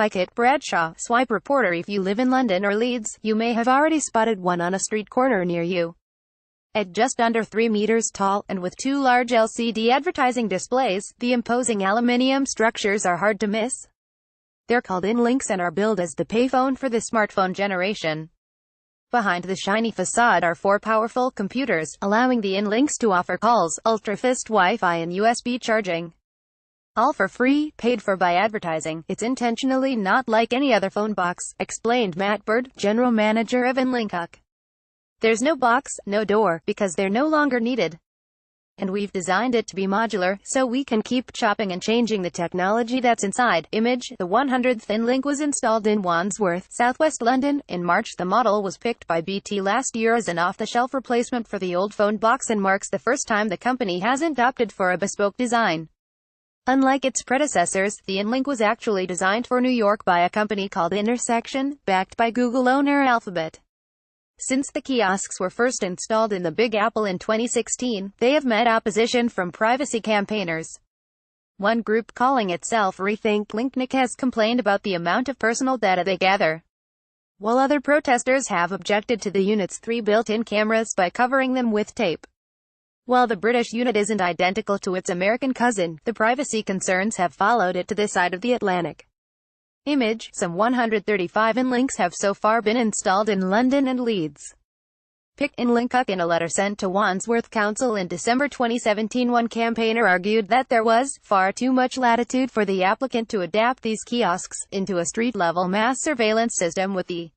by Kit Bradshaw. Swipe reporter. If you live in London or Leeds, you may have already spotted one on a street corner near you. At just under 3 meters tall, and with 2 large LCD advertising displays, the imposing aluminium structures are hard to miss. They're called InLinks and are billed as the payphone for the smartphone generation. Behind the shiny facade are 4 powerful computers, allowing the InLinks to offer calls, ultrafast Wi-Fi and USB charging. All for free, paid for by advertising. It's intentionally not like any other phone box, explained Matt Bird, general manager of InLinkUK. There's no box, no door, because they're no longer needed. And we've designed it to be modular, so we can keep chopping and changing the technology that's inside. Image, the 100th InLink was installed in Wandsworth, southwest London. In March, the model was picked by BT last year as an off-the-shelf replacement for the old phone box and marks the first time the company hasn't opted for a bespoke design. Unlike its predecessors, the InLink was actually designed for New York by a company called Intersection, backed by Google owner Alphabet. Since the kiosks were first installed in the Big Apple in 2016, they have met opposition from privacy campaigners. One group, calling itself Rethink InLink, has complained about the amount of personal data they gather, while other protesters have objected to the unit's 3 built-in cameras by covering them with tape. While the British unit isn't identical to its American cousin, the privacy concerns have followed it to this side of the Atlantic. Image, some 135 InLinks have so far been installed in London and Leeds. Pick InLinkUK. In a letter sent to Wandsworth Council in December 2017, one campaigner argued that there was far too much latitude for the applicant to adapt these kiosks into a street-level mass surveillance system with the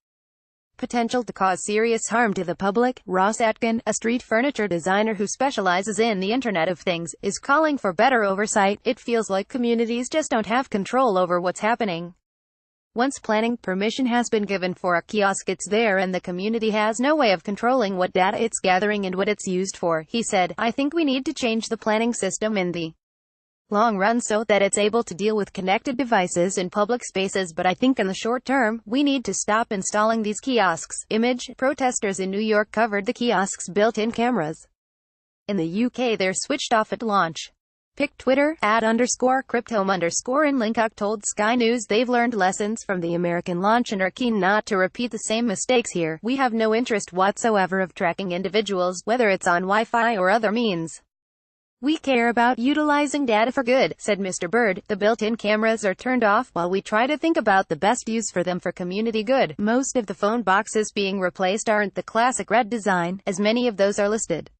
potential to cause serious harm to the public. Ross Atkin, a street furniture designer who specializes in the Internet of Things, is calling for better oversight. It feels like communities just don't have control over what's happening. Once planning permission has been given for a kiosk, it's there and the community has no way of controlling what data it's gathering and what it's used for, he said. I think we need to change the planning system in the long run so that it's able to deal with connected devices in public spaces, but I think in the short term, we need to stop installing these kiosks. Image, protesters in New York covered the kiosk's built-in cameras. In the UK, they're switched off at launch. Pick Twitter, @_cryptome_InLinkUK told Sky News they've learned lessons from the American launch and are keen not to repeat the same mistakes here. We have no interest whatsoever of tracking individuals, whether it's on Wi-Fi or other means. We care about utilizing data for good, said Mr. Bird. The built-in cameras are turned off while we try to think about the best use for them for community good. Most of the phone boxes being replaced aren't the classic red design, as many of those are listed.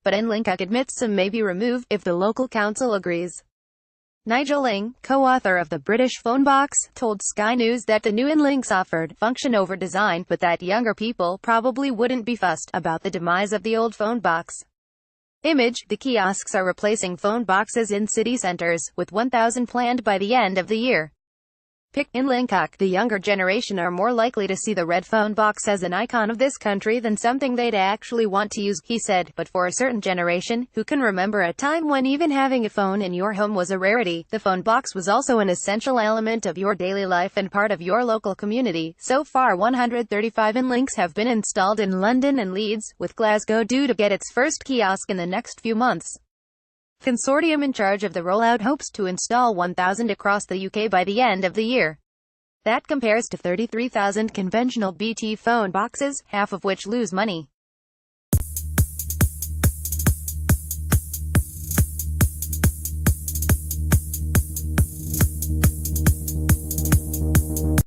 But InLinkUK admits some may be removed, if the local council agrees. Nigel Ling, co-author of the British phone box, told Sky News that the new InLinks offered function over design, but that younger people probably wouldn't be fussed about the demise of the old phone box. Image, the kiosks are replacing phone boxes in city centers, with 1,000 planned by the end of the year. Pick InLinkUK. The younger generation are more likely to see the red phone box as an icon of this country than something they'd actually want to use, he said. But for a certain generation, who can remember a time when even having a phone in your home was a rarity, the phone box was also an essential element of your daily life and part of your local community. So far 135 InLinks have been installed in London and Leeds, with Glasgow due to get its first kiosk in the next few months. Consortium in charge of the rollout hopes to install 1,000 across the UK by the end of the year. That compares to 33,000 conventional BT phone boxes, half of which lose money.